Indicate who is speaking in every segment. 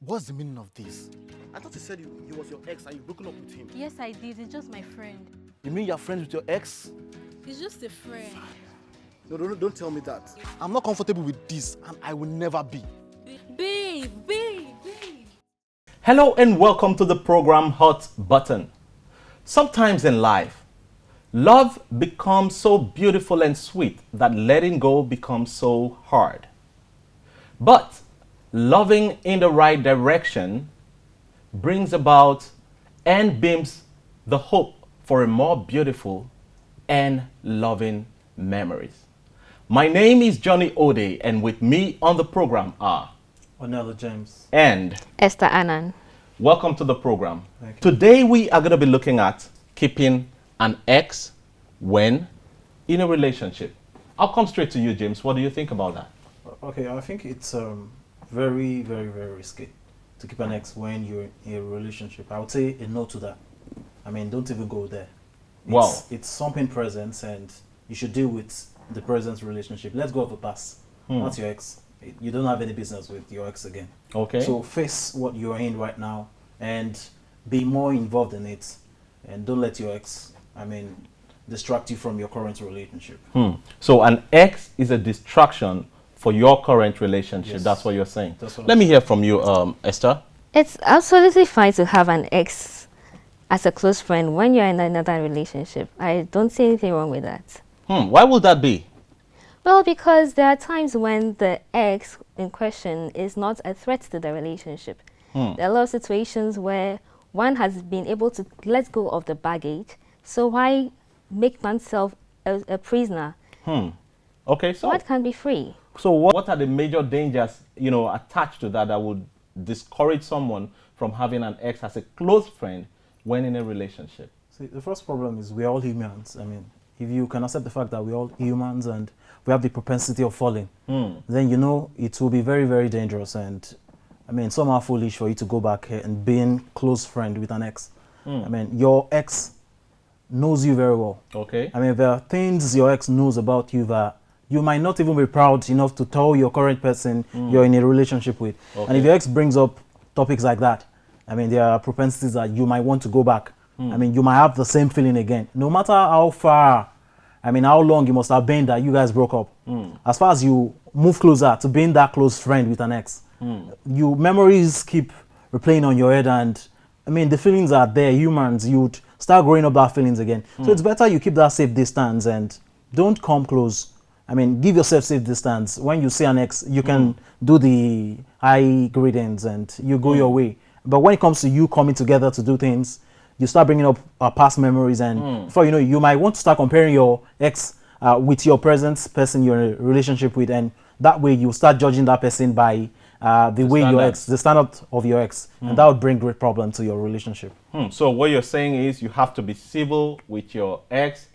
Speaker 1: What's the meaning of this?
Speaker 2: I thought you said he was your ex and you've broken up with him.
Speaker 3: Yes, I did. It's just my friend.
Speaker 1: You mean you're friends with your ex?
Speaker 3: It's just a friend.
Speaker 2: No, don't tell me that.
Speaker 1: I'm not comfortable with this, and I will never be.
Speaker 3: Babe.
Speaker 4: Hello and welcome to the program Hot Button. Sometimes in life, love becomes so beautiful and sweet that letting go becomes so hard. But loving in the right direction brings about and beams the hope for a more beautiful and loving memories. My name is Johnny ODEH, and with me on the program are
Speaker 5: ONELE James
Speaker 4: and
Speaker 3: Esther ANNANG.
Speaker 4: welcome to the program.
Speaker 5: Thank you.
Speaker 4: Today we are going to be looking at keeping an ex when in a relationship. I'll come straight to you, James. What do you think about that?
Speaker 5: Okay, I think it's very, very, very risky to keep an ex when you're in a relationship. I would say a no to that. I mean, don't even go there.
Speaker 4: Wow.
Speaker 5: It's something present, and you should deal with the present relationship. Let's go of the past. Not your ex. You don't have any business with your ex again.
Speaker 4: Okay.
Speaker 5: So face what you're in right now and be more involved in it, and don't let your ex, distract you from your current relationship.
Speaker 4: So an ex is a distraction for your current relationship.
Speaker 5: Yes.
Speaker 4: That's what you're saying.
Speaker 5: That's what
Speaker 4: Let
Speaker 5: I'm
Speaker 4: me hear from you, Esther.
Speaker 3: It's absolutely fine to have an ex as a close friend when you're in another relationship. I don't see anything wrong with that.
Speaker 4: Why would that be?
Speaker 3: Well, because there are times when the ex in question is not a threat to the relationship. There are a lot of situations where one has been able to let go of the baggage, so why make oneself a prisoner?
Speaker 4: Okay, so
Speaker 3: What can be free?
Speaker 4: so what are the major dangers, attached to that would discourage someone from having an ex as a close friend when in a relationship?
Speaker 5: See, the first problem is we're all humans. I mean, if you can accept the fact that we're all humans and we have the propensity of falling, then it will be very, very dangerous and, somehow foolish for you to go back and being close friend with an ex. Your ex knows you very well.
Speaker 4: Okay.
Speaker 5: There are things your ex knows about you that you might not even be proud enough to tell your current person you're in a relationship with.
Speaker 4: Okay.
Speaker 5: And if your ex brings up topics like that, there are propensities that you might want to go back. You might have the same feeling again. No matter how far, how long you must have been that you guys broke up. As far as you move closer to being that close friend with an ex, your memories keep replaying on your head, and the feelings are there. Humans, you'd start growing up that feelings again. So it's better you keep that safe distance and don't come close. Give yourself safe distance. When you see an ex, you can do the high greetings and you go your way. But when it comes to you coming together to do things, you start bringing up past memories, and before you know, you might want to start comparing your ex with your present person you're in a relationship with, and that way you start judging that person by the standard of your ex, and that would bring great problem to your relationship.
Speaker 4: So what you're saying is you have to be civil with your ex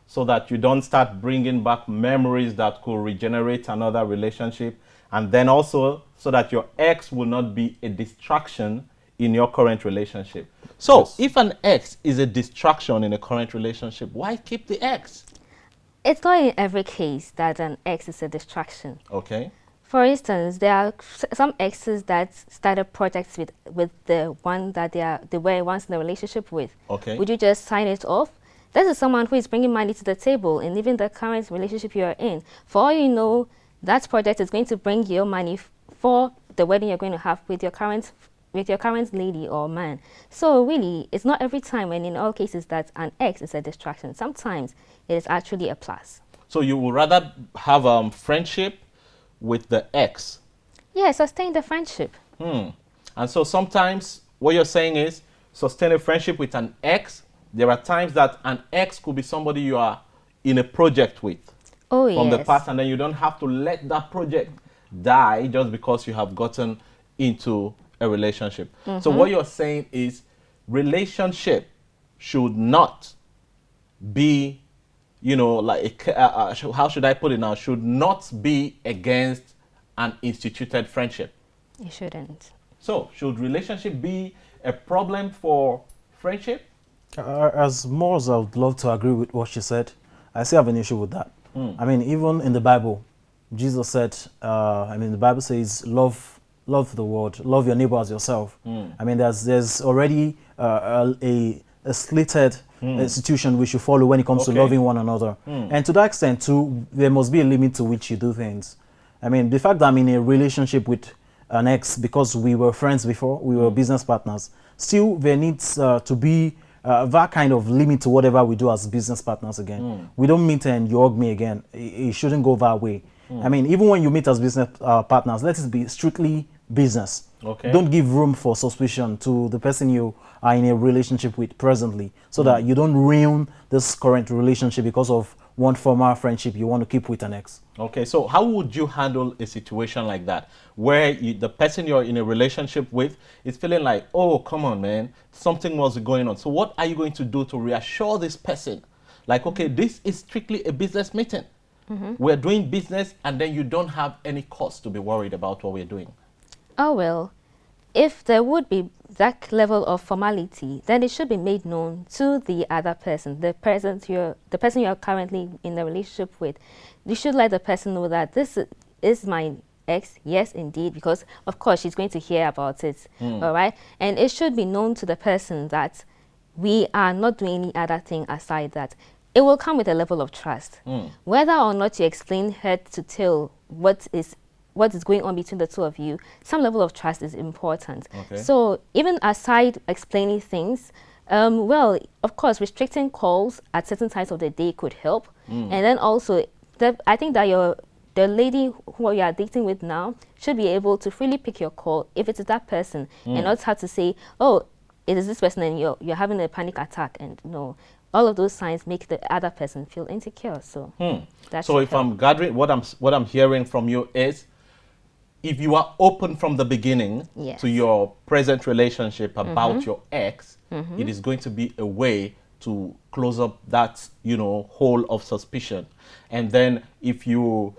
Speaker 4: so that you don't start bringing back memories that could regenerate another relationship, and then also so that your ex will not be a distraction in your current relationship. So
Speaker 5: Yes.
Speaker 4: if an ex is a distraction in a current relationship, why keep the ex?
Speaker 3: It's not in every case that an ex is a distraction.
Speaker 4: Okay.
Speaker 3: For instance, there are some exes that started projects with the one that they were once in a relationship with.
Speaker 4: Okay.
Speaker 3: Would you just sign it off? This is someone who is bringing money to the table in even the current relationship you are in. For all you know, that project is going to bring you money for the wedding you're going to have with your current lady or man. So really, it's not every time and in all cases that an ex is a distraction. Sometimes it is actually a plus.
Speaker 4: So you would rather have friendship with the ex.
Speaker 3: Yeah, sustain the friendship.
Speaker 4: And so sometimes what you're saying is sustain a friendship with an ex. There are times that an ex could be somebody you are in a project with from the past, and then you don't have to let that project die just because you have gotten into a relationship. So what you're saying is relationship should not be, how should I put it now? Should not be against an instituted friendship.
Speaker 3: You shouldn't.
Speaker 4: So should relationship be a problem for friendship?
Speaker 5: As more as I would love to agree with what she said, I still have an issue with that. Even in the Bible, Jesus said, the Bible says, love love the world, love your neighbor as yourself. I mean, there's already a slated institution we should follow when it comes to loving one another. And to that extent too, there must be a limit to which you do things. I mean, the fact that I'm in a relationship with an ex because we were friends before, we were business partners, still there needs to be that kind of limit to whatever we do as business partners again. We don't meet and you hug me again. It shouldn't go that way. I mean, even when you meet as business partners, let it be strictly business. Don't give room for suspicion to the person you are in a relationship with presently, so that you don't ruin this current relationship because of one former friendship you want to keep with an ex.
Speaker 4: Okay, so how would you handle a situation like that, where the person you're in a relationship with is feeling like, oh, come on, man, something was going on. So what are you going to do to reassure this person? Like, okay, this is strictly a business meeting. We're doing business, and then you don't have any cause to be worried about what we're doing.
Speaker 3: Oh, well, if there would be that level of formality, then it should be made known to the other person, the person you're currently in a relationship with. You should let the person know that this is my ex, yes, indeed, because of course she's going to hear about it, all right? And it should be known to the person that we are not doing any other thing aside that. It will come with a level of trust. Whether or not you explain head to tail what is going on between the two of you, some level of trust is important. So even aside explaining things, well, of course, restricting calls at certain times of the day could help. And then also, I think that the lady who you are dating with now should be able to freely pick your call if it is that person, and not have to say, oh, it is this person and you're having a panic attack. And no, all of those signs make the other person feel insecure. So that
Speaker 4: so if I'm gathering, what I'm hearing from you is, if you are open from the beginning to your present relationship about your ex, it is going to be a way to close up that, hole of suspicion. And then if you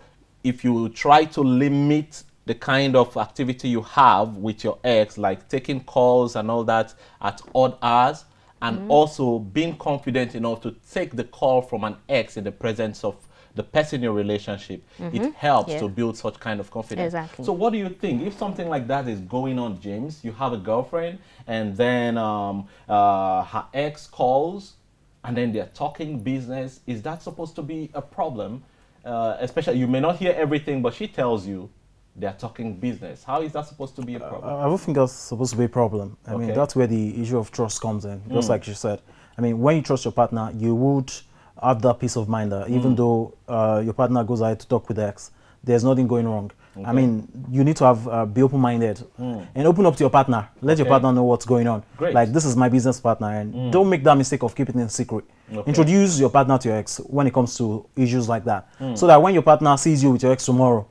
Speaker 4: try to limit the kind of activity you have with your ex, like taking calls and all that at odd hours, and also being confident enough to take the call from an ex in the presence of the person in your relationship, it helps to build such kind of confidence.
Speaker 3: Exactly.
Speaker 4: So what do you think? If something like that is going on, James, you have a girlfriend and then her ex calls and then they're talking business, is that supposed to be a problem? Especially, you may not hear everything, but she tells you they're talking business. How is that supposed to be a problem?
Speaker 5: I don't think that's supposed to be a problem. I mean, that's where the issue of trust comes in, just like you said. I mean, when you trust your partner, you would have that peace of mind that even though your partner goes ahead to talk with the ex, there's nothing going wrong. I mean, you need to have be open-minded and open up to your partner. Let your partner know what's going on. Like, this is my business partner, and don't make that mistake of keeping it a secret. Introduce your partner to your ex when it comes to issues like that, so that when your partner sees you with your ex tomorrow,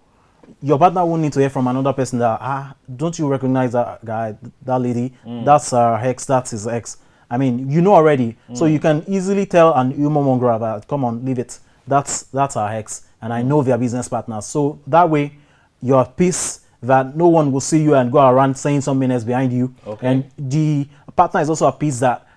Speaker 5: your partner won't need to hear from another person that, don't you recognize that guy, that lady? That's her ex, that's his ex. I mean, you know already, so you can easily tell an humor monger that, come on, leave it. That's our ex, and I know they're business partners. So that way, you're at peace that no one will see you and go around saying something else behind you. And the partner is also at peace that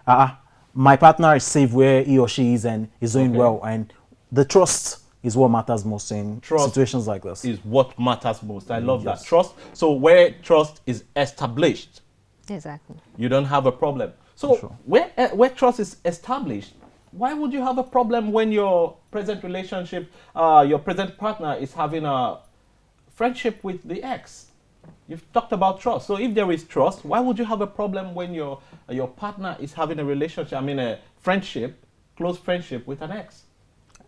Speaker 5: my partner is safe where he or she is and is doing well. And the trust is what matters most in situations like this.
Speaker 4: Is what matters most. I love that. Trust. So where trust is established,
Speaker 3: exactly,
Speaker 4: you don't have a problem. So where trust is established, why would you have a problem when your present relationship, your present partner is having a friendship with the ex? You've talked about trust. So if there is trust, why would you have a problem when your partner is having a relationship, a friendship, close friendship with an ex?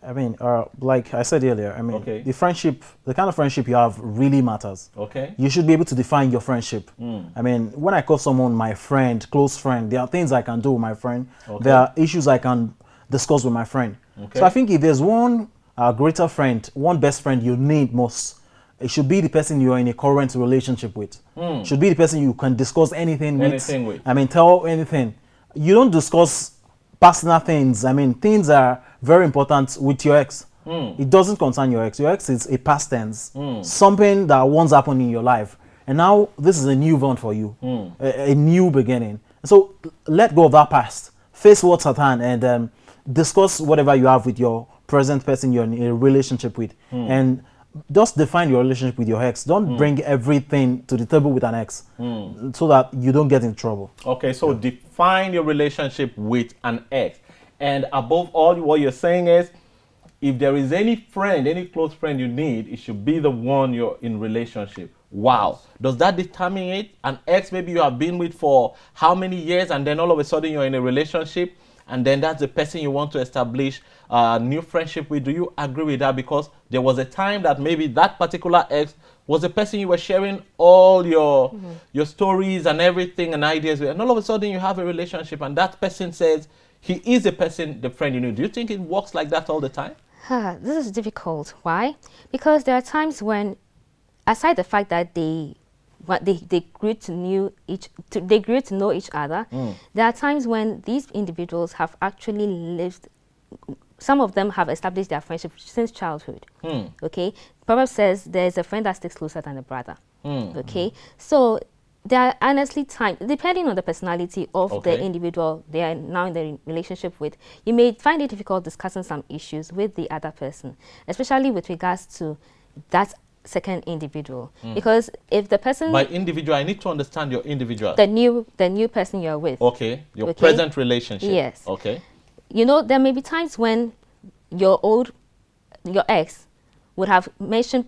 Speaker 5: I mean, like I said earlier, I mean, the friendship, the kind of friendship you have really matters. You should be able to define your friendship. I mean, when I call someone my friend, close friend, there are things I can do with my friend. There are issues I can discuss with my friend. So I think if there's one greater friend, one best friend you need most, it should be the person you're in a current relationship with. Should be the person you can discuss anything with. I mean, tell anything. You don't discuss personal things. I mean, things are very important with your ex. It doesn't concern your ex. Your ex is a past tense, something that once happened in your life, and now this is a new one for you, a new beginning. So let go of that past, face what's at hand, and discuss whatever you have with your present person you're in a relationship with, and just define your relationship with your ex. Don't bring everything to the table with an ex, so that you don't get in trouble.
Speaker 4: Okay, so define your relationship with an ex. And above all, what you're saying is, if there is any friend, any close friend you need, it should be the one you're in relationship. Wow. Does that determine it? An ex maybe you have been with for how many years, and then all of a sudden you're in a relationship, and then that's the person you want to establish a new friendship with. Do you agree with that? Because there was a time that maybe that particular ex was the person you were sharing all your stories and everything and ideas with, and all of a sudden you have a relationship, and that person says he is the person, the friend you need. Do you think it works like that all the time?
Speaker 3: This is difficult. Why? Because there are times when, aside the fact that they grew to know each other, there are times when these individuals have actually lived. Some of them have established their friendship since childhood. Okay, Proverbs says there's a friend that sticks closer than a brother. Okay, so there are honestly times, depending on the personality of the individual they are now in the relationship with, you may find it difficult discussing some issues with the other person, especially with regards to that second individual. Because if the person,
Speaker 4: by individual, I need to understand your individual.
Speaker 3: the new person you're with.
Speaker 4: Okay, your present relationship.
Speaker 3: Yes.
Speaker 4: Okay.
Speaker 3: You know, there may be times when your ex would have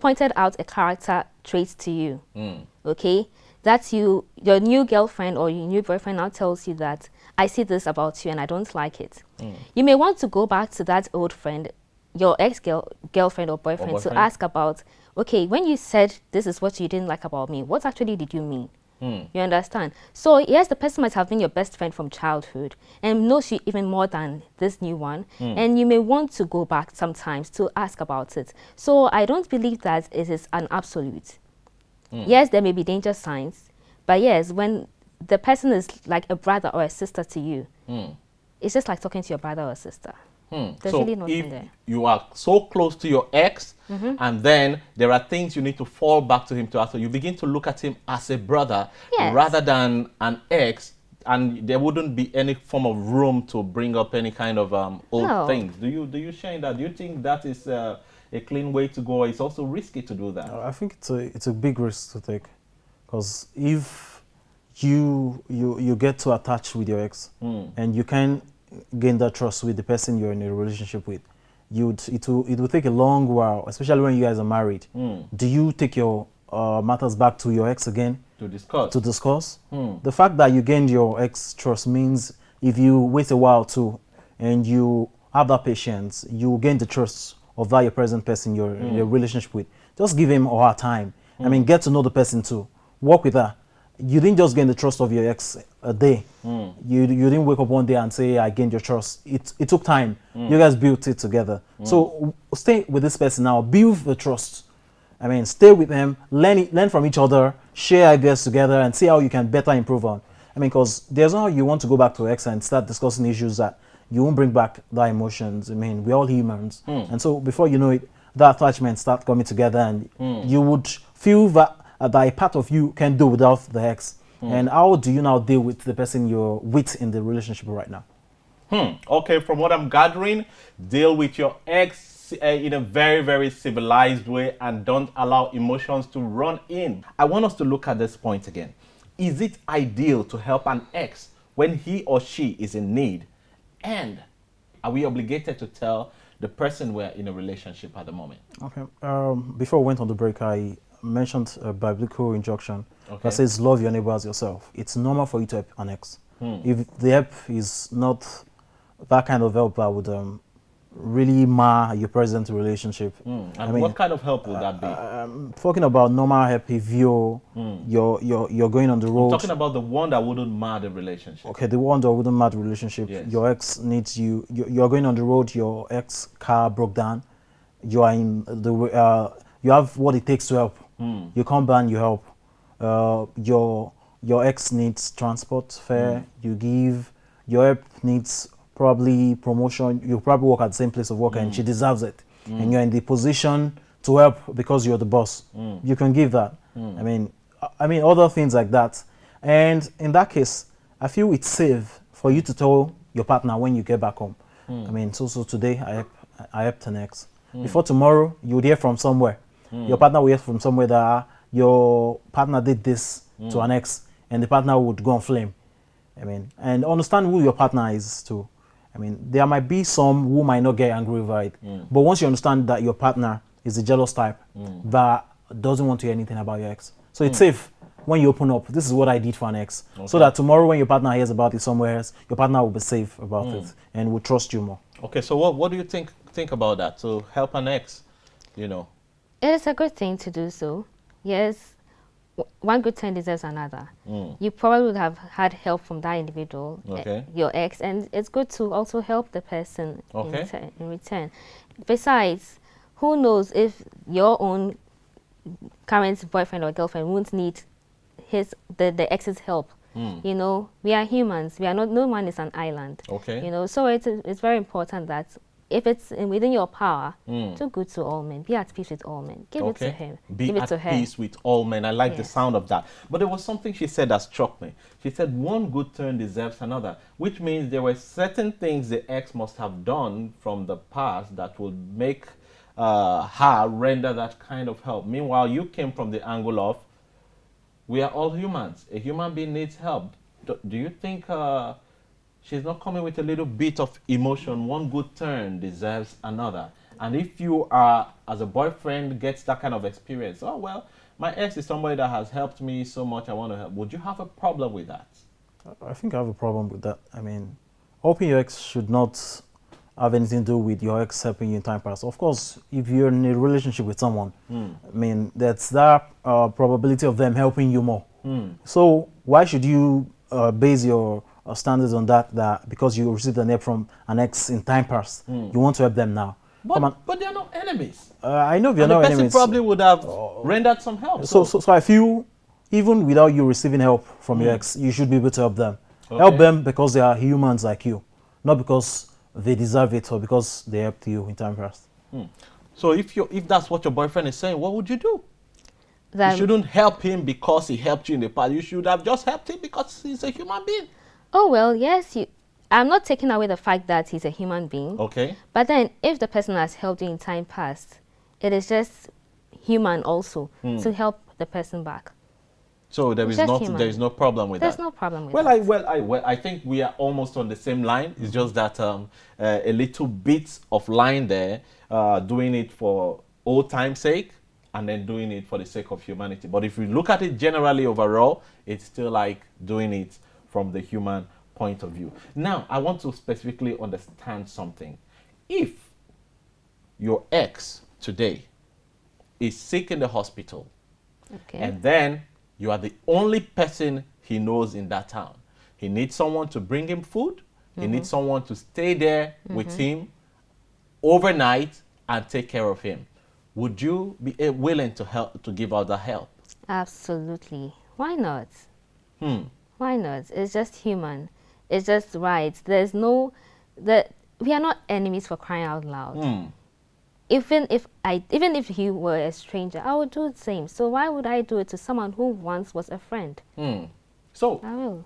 Speaker 3: pointed out a character trait to you. Okay, that your new girlfriend or your new boyfriend now tells you that I see this about you and I don't like it. You may want to go back to that old friend, your girlfriend or boyfriend, to ask about, okay, when you said this is what you didn't like about me, what actually did you mean? You understand? So yes, the person might have been your best friend from childhood and knows you even more than this new one, and you may want to go back sometimes to ask about it. So I don't believe that it is an absolute. Yes, there may be danger signs, but yes, when the person is like a brother or a sister to you, it's just like talking to your brother or sister. There's
Speaker 4: So
Speaker 3: really nothing
Speaker 4: if
Speaker 3: there.
Speaker 4: you are so close to your ex, and then there are things you need to fall back to him to ask, so you begin to look at him as a brother
Speaker 3: Yes.
Speaker 4: rather than an ex, and there wouldn't be any form of room to bring up any kind of old
Speaker 3: No.
Speaker 4: things. Do you share in that? Do you think that is a clean way to go? It's also risky to do that.
Speaker 5: I think it's a big risk to take, because if you get too attached with your ex and you can gain that trust with the person you're in a relationship with, it will take a long while, especially when you guys are married. Do you take your matters back to your ex again
Speaker 4: To discuss.
Speaker 5: to discuss? The fact that you gained your ex trust means if you wait a while too and you have that patience, you gain the trust of that your present person you're in a relationship with. Just give him or her time. I mean, get to know the person too. Work with her. You didn't just gain the trust of your ex a day. You didn't wake up one day and say, I gained your trust. It took time. You guys built it together. So stay with this person now. Build the trust. I mean, stay with them. Learn from each other. Share ideas together and see how you can better improve on. I mean, because there's no you want to go back to ex and start discussing issues that you won't bring back the emotions. I mean, we're all humans. And so before you know it, the attachments start coming together, and you would feel that a part of you can do without the ex. And how do you now deal with the person you're with in the relationship right now?
Speaker 4: Okay, from what I'm gathering, deal with your ex in a very, very civilized way and don't allow emotions to run in. I want us to look at this point again. Is it ideal to help an ex when he or she is in need? And are we obligated to tell the person we're in a relationship at the moment?
Speaker 5: Okay. Before we went on the break, I mentioned a biblical injunction
Speaker 4: Okay.
Speaker 5: that says, love your neighbor as yourself. It's normal for you to help an ex. If the help is not that kind of help that would really mar your present relationship.
Speaker 4: And what kind of help would that be?
Speaker 5: Talking about normal help if you're going on the road.
Speaker 4: Talking about the one that wouldn't mar the relationship.
Speaker 5: Okay, the one that wouldn't matter relationship.
Speaker 4: Yes.
Speaker 5: Your ex needs you. You're going on the road. Your ex car broke down. You are in the. You have what it takes to help. You come back, you help. Your ex needs transport fare. You give. Your help needs probably promotion. You probably work at the same place of work, and she deserves it. And you're in the position to help because you're the boss. You can give that. I mean, other things like that. And in that case, I feel it's safe for you to tell your partner when you get back home. I mean, so today I helped an ex. Before tomorrow, you would hear from somewhere. Your partner will hear from somewhere that your partner did this to an ex, and the partner would go on flame. I mean, and understand who your partner is too. I mean, there might be some who might not get angry over it, but once you understand that your partner is a jealous type that doesn't want to hear anything about your ex, so it's safe when you open up. This is what I did for an ex, so that tomorrow when your partner hears about it somewhere else, your partner will be safe about it and will trust you more.
Speaker 4: Okay, so what do you think about that? To help an ex, you know?
Speaker 3: It is a good thing to do so. Yes, one good turn deserves another. You probably would have had help from that individual, your ex, and it's good to also help the person in return. Besides, who knows if your own current boyfriend or girlfriend won't need the ex's help. You know, we are humans. We are not. No one is an island. You know, so it's very important that if it's within your power, do good to all men. Be at peace with all men. Give it to him.
Speaker 4: Give it to her. Be at peace with all men. I like the sound of that. But there was something she said that struck me. She said one good turn deserves another, which means there were certain things the ex must have done from the past that would make her render that kind of help. Meanwhile, you came from the angle of, we are all humans. A human being needs help. Do you think she's not coming with a little bit of emotion? One good turn deserves another. And if you are, as a boyfriend, gets that kind of experience, oh, well, my ex is somebody that has helped me so much, I want to help. Would you have a problem with that?
Speaker 5: I think I have a problem with that. I mean, helping your ex should not have anything to do with your ex helping you in time past. Of course, if you're in a relationship with someone, I mean, that's that probability of them helping you more. So why should you base your standards on that because you received an help from an ex in time past, you want to help them now?
Speaker 4: But they're not enemies.
Speaker 5: I know they're not
Speaker 4: enemies. The person
Speaker 5: enemies.
Speaker 4: probably would have rendered some help.
Speaker 5: So I feel even without you receiving help from your ex, you should be able to help them. Help them because they are humans like you, not because they deserve it or because they helped you in time past.
Speaker 4: So if that's what your boyfriend is saying, what would you do? You shouldn't help him because he helped you in the past. You should have just helped him because he's a human being.
Speaker 3: Oh, well, yes. I'm not taking away the fact that he's a human being.
Speaker 4: Okay.
Speaker 3: But then if the person has helped you in time past, it is just human also to help the person back.
Speaker 4: So there is no problem with that.
Speaker 3: There's no problem with that.
Speaker 4: I think we are almost on the same line. It's just that a little bit of line there, doing it for old time's sake, and then doing it for the sake of humanity. But if we look at it generally overall, it's still like doing it from the human point of view. Now, I want to specifically understand something. If your ex today is sick in the hospital, and then you are the only person he knows in that town, he needs someone to bring him food, he needs someone to stay there with him overnight and take care of him. Would you be willing to help, to give out the help?
Speaker 3: Absolutely. Why not? Why not? It's just human. It's just right. There's no we are not enemies, for crying out loud. Even if he were a stranger, I would do the same. So why would I do it to someone who once was a friend?
Speaker 4: So
Speaker 3: I will.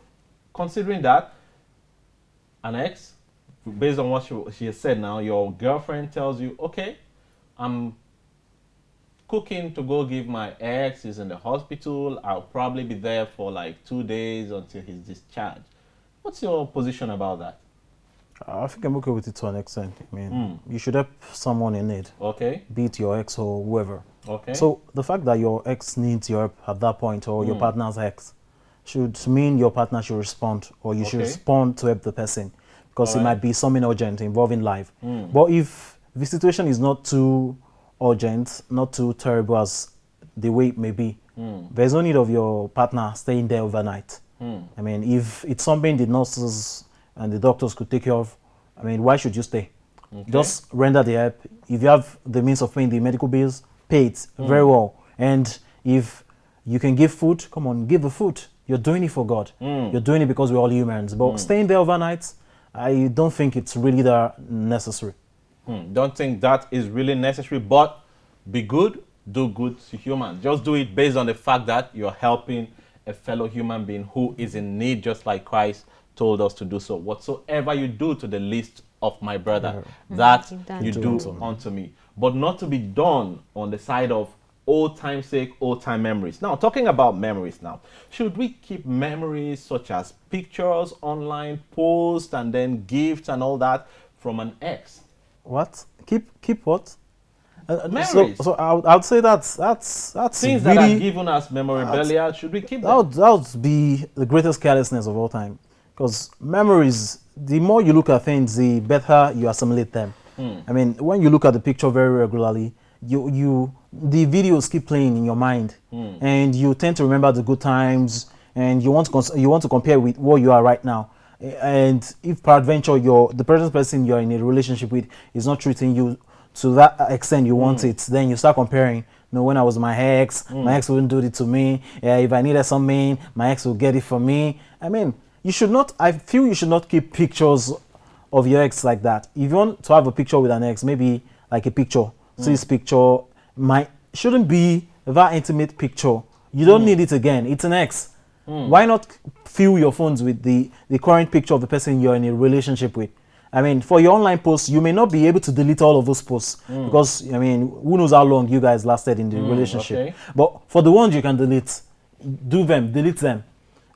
Speaker 4: Considering that, an ex, based on what she has said now, your girlfriend tells you, okay, I'm cooking to go give my ex, he's in the hospital, I'll probably be there for like 2 days until he's discharged. What's your position about that?
Speaker 5: I think I'm okay with it to an extent. I mean, you should help someone in need.
Speaker 4: Okay.
Speaker 5: Be it your ex or whoever.
Speaker 4: Okay.
Speaker 5: So the fact that your ex needs your help at that point, or your partner's ex, should mean your partner should respond, or you should respond to help the person, because it might be something urgent involving life. But if the situation is not too urgent, not too terrible as the way it may be, there's no need of your partner staying there overnight. I mean, if it's something the nurses and the doctors could take care of, I mean, why should you stay? Just render the help. If you have the means of paying the medical bills, pay it very well. And if you can give food, come on, give the food. You're doing it for God. You're doing it because we're all humans. But staying there overnight, I don't think it's really that necessary.
Speaker 4: Don't think that is really necessary, but be good, do good to humans. Just do it based on the fact that you're helping a fellow human being who is in need, just like Christ told us to do so. Whatsoever you do to the least of my brother, that you do unto me. But not to be done on the side of old time sake, old time memories. Now, talking about memories now, should we keep memories such as pictures, online posts, and then gifts and all that from an ex?
Speaker 5: What? Keep what?
Speaker 4: Memories.
Speaker 5: So I would say that's
Speaker 4: Things
Speaker 5: really,
Speaker 4: that are given as memorabilia, should we keep them?
Speaker 5: that would be the greatest carelessness of all time. Because memories, the more you look at things, the better you assimilate them. I mean, when you look at the picture very regularly, the videos keep playing in your mind, and you tend to remember the good times, and you want to compare with what you are right now. And if peradventure the present person you're in a relationship with is not treating you to that extent you want it, then you start comparing. You know, when I was my ex wouldn't do it to me. If I needed something, my ex will get it for me. I mean, I feel you should not keep pictures of your ex like that. If you want to have a picture with an ex, maybe like a picture. So this picture shouldn't be that intimate picture. You don't need it again. It's an ex. Why not fill your phones with the current picture of the person you're in a relationship with? I mean, for your online posts, you may not be able to delete all of those posts because, I mean, who knows how long you guys lasted in the relationship.
Speaker 4: Okay.
Speaker 5: But for the ones you can delete, delete them.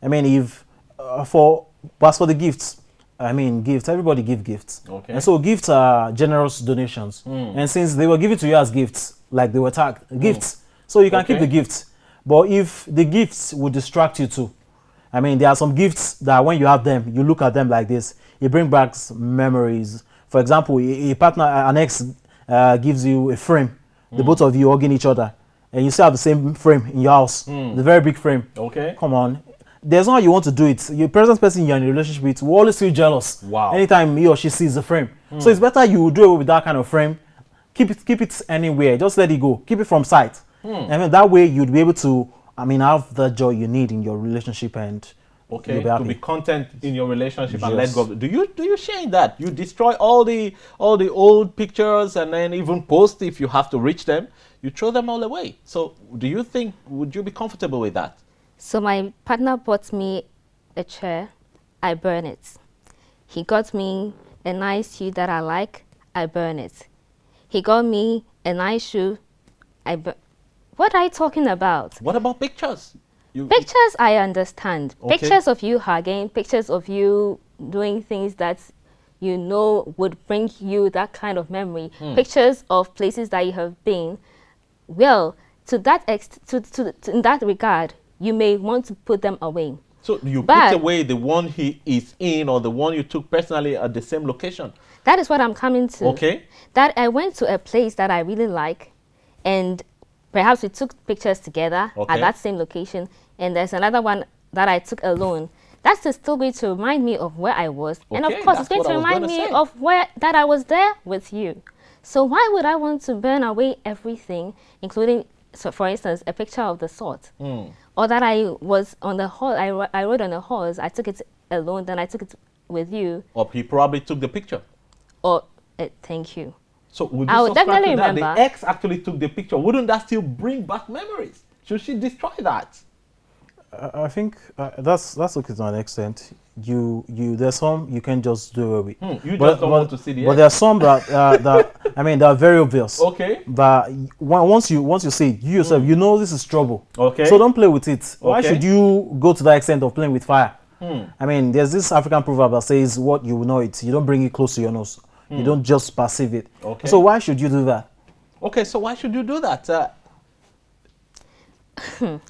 Speaker 5: I mean, as for the gifts, I mean, everybody give gifts.
Speaker 4: Okay.
Speaker 5: And so gifts are generous donations. And since they were given to you as gifts, like they were tagged, gifts, so you can keep the gifts. But if the gifts would distract you too, I mean, there are some gifts that when you have them, you look at them like this, it brings back memories. For example, a partner, an ex gives you a frame, the both of you hugging each other, and you still have the same frame in your house, the very big frame.
Speaker 4: Okay.
Speaker 5: Come on. There's no how you want to do it. Your present person you're in a relationship with will always feel jealous.
Speaker 4: Wow.
Speaker 5: Anytime he or she sees the frame. So it's better you do it with that kind of frame. Keep it anywhere. Just let it go. Keep it from sight. And then that way you'd be able to, I mean, have the joy you need in your relationship and
Speaker 4: Okay,
Speaker 5: you'll be happy.
Speaker 4: to be content in your relationship and let go. Do you share that? You destroy all the old pictures and then even post if you have to reach them. You throw them all away. So do you think, would you be comfortable with that?
Speaker 3: So my partner bought me a chair, I burn it. He got me a nice shoe that I like, I burn it. He got me a nice shoe, What are you talking about?
Speaker 4: What about pictures?
Speaker 3: Pictures, I understand.
Speaker 4: Okay.
Speaker 3: Pictures of you hugging, pictures of you doing things that you know would bring you that kind of memory. Pictures of places that you have been. Well, to that in that regard, you may want to put them away.
Speaker 4: So you
Speaker 3: But
Speaker 4: put away the one he is in or the one you took personally at the same location.
Speaker 3: that is what I'm coming to.
Speaker 4: Okay.
Speaker 3: That I went to a place that I really like, and perhaps we took pictures together
Speaker 4: Okay.
Speaker 3: at that same location, and there's another one that I took alone. That's still going to remind me of where I was, and of
Speaker 4: Okay,
Speaker 3: course it's
Speaker 4: that's
Speaker 3: going
Speaker 4: what
Speaker 3: to
Speaker 4: I was
Speaker 3: remind
Speaker 4: gonna
Speaker 3: me
Speaker 4: say.
Speaker 3: of where that I was there with you. So why would I want to burn away everything, including, so for instance, a picture of the sort, or that I was on the horse, I rode on a horse, I took it alone, then I took it with you,
Speaker 4: Or he probably took the picture.
Speaker 3: or thank you.
Speaker 4: So would
Speaker 3: I
Speaker 4: you
Speaker 3: would
Speaker 4: subscribe
Speaker 3: definitely
Speaker 4: to that?
Speaker 3: remember.
Speaker 4: The ex actually took the picture. Wouldn't that still bring back memories? Should she destroy that?
Speaker 5: I think that's okay to an extent. There's some you can just do away with.
Speaker 4: You just don't want to see the
Speaker 5: But
Speaker 4: ex.
Speaker 5: there are some that I mean, that are very obvious.
Speaker 4: Okay.
Speaker 5: But once you see it, you yourself, you know this is trouble.
Speaker 4: Okay.
Speaker 5: So don't play with it. Why
Speaker 4: Okay.
Speaker 5: should you go to that extent of playing with fire? I mean, there's this African proverb that says, "What you know it, you don't bring it close to your nose. You don't just perceive it."
Speaker 4: Okay.
Speaker 5: So why should you do that?
Speaker 4: Okay, so why should you do that?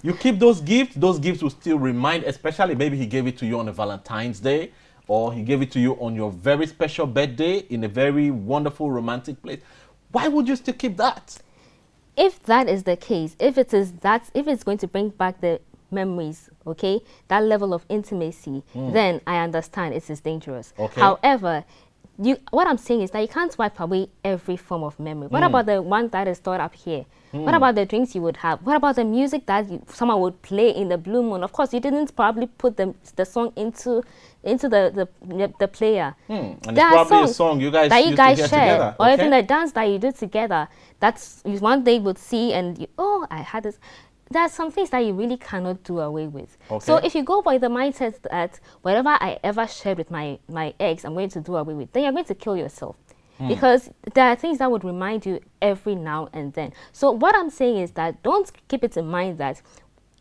Speaker 4: You keep those gifts will still remind, especially maybe he gave it to you on a Valentine's Day, or he gave it to you on your very special birthday in a very wonderful romantic place. Why would you still keep that?
Speaker 3: If that is the case, if it's going to bring back the memories, okay, that level of intimacy, then I understand it is dangerous.
Speaker 4: Okay.
Speaker 3: However, what I'm saying is that you can't wipe away every form of memory. What about the one that is stored up here? What about the drinks you would have? What about the music that someone would play in the blue moon? Of course, you didn't probably put the song into the player.
Speaker 4: And it's
Speaker 3: There are
Speaker 4: probably a
Speaker 3: songs
Speaker 4: song you guys
Speaker 3: that
Speaker 4: used
Speaker 3: you
Speaker 4: to
Speaker 3: guys
Speaker 4: hear
Speaker 3: share,
Speaker 4: together.
Speaker 3: or
Speaker 4: Okay?
Speaker 3: even a dance that you do together. That's one day would see, and I had this. There are some things that you really cannot do away with. So
Speaker 4: Okay.
Speaker 3: if you go by the mindset that whatever I ever shared with my ex, I'm going to do away with, then you're going to kill yourself. because there are things that would remind you every now and then. So what I'm saying is that don't keep it in mind that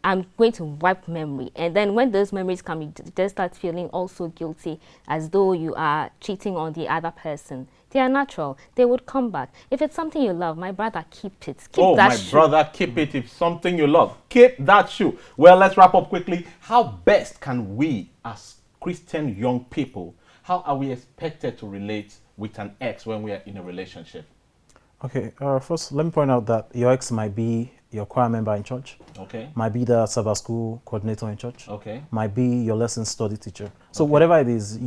Speaker 3: I'm going to wipe memory, and then when those memories come, you just start feeling also guilty, as though you are cheating on the other person. They are natural. They would come back. If it's something you love, my brother, keep it. Keep that shoe.
Speaker 4: Brother, keep it. If something you love, keep that shoe. Well, let's wrap up quickly. How best can we, as Christian young people, how are we expected to relate with an ex when we are in a relationship?
Speaker 5: Okay, first let me point out that your ex might be your choir member in church.
Speaker 4: Okay.
Speaker 5: Might be the Sabbath school coordinator in church.
Speaker 4: Okay.
Speaker 5: Might be your lesson study teacher. So whatever it is,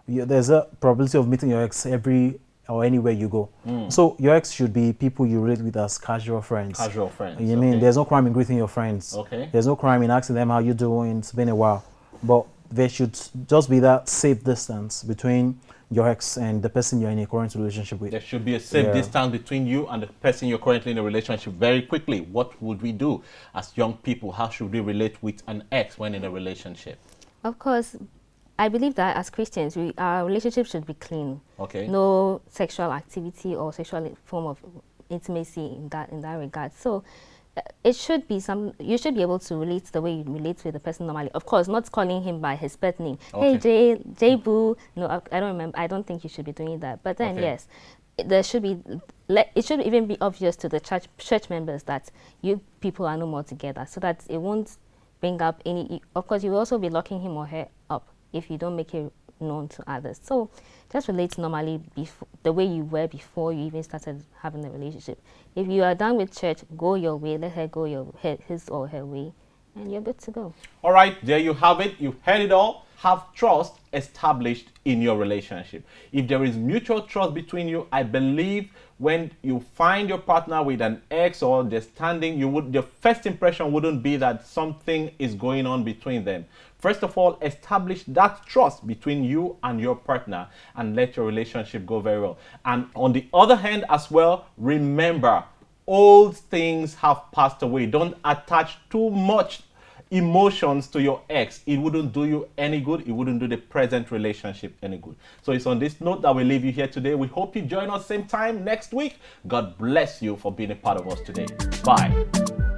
Speaker 5: there's a probability of meeting your ex every or anywhere you go. So your ex should be people you relate with as casual friends.
Speaker 4: Casual friends.
Speaker 5: You mean there's no crime in greeting your friends.
Speaker 4: Okay.
Speaker 5: There's no crime in asking them how you doing. It's been a while, but there should just be that safe distance between your ex and the person you're in a current relationship with.
Speaker 4: There should be a safe distance between you and the person you're currently in a relationship. Very quickly, what would we do as young people? How should we relate with an ex when in a relationship?
Speaker 3: Of course, I believe that as Christians, our relationship should be clean.
Speaker 4: Okay.
Speaker 3: No sexual activity or sexual form of intimacy in that regard. So it should be you should be able to relate the way you relate with the person normally. Of course, not calling him by his pet name.
Speaker 4: Okay.
Speaker 3: Hey, J Boo. No, I don't remember. I don't think you should be doing that. But then, yes, there should be. It should even be obvious to the church members that you people are no more together, so that it won't bring up any. Of course, you will also be locking him or her up if you don't make it known to others. So just relate normally the way you were before you even started having a relationship. If you are done with church, go your way, let her go his or her way, and you're good to go.
Speaker 4: All right, there you have it. You've heard it all. Have trust established in your relationship. If there is mutual trust between you, I believe when you find your partner with an ex or they're standing, your first impression wouldn't be that something is going on between them. First of all, establish that trust between you and your partner and let your relationship go very well. And on the other hand as well, remember, old things have passed away. Don't attach too much emotions to your ex. It wouldn't do you any good. It wouldn't do the present relationship any good. So it's on this note that we leave you here today. We hope you join us same time next week. God bless you for being a part of us today. Bye.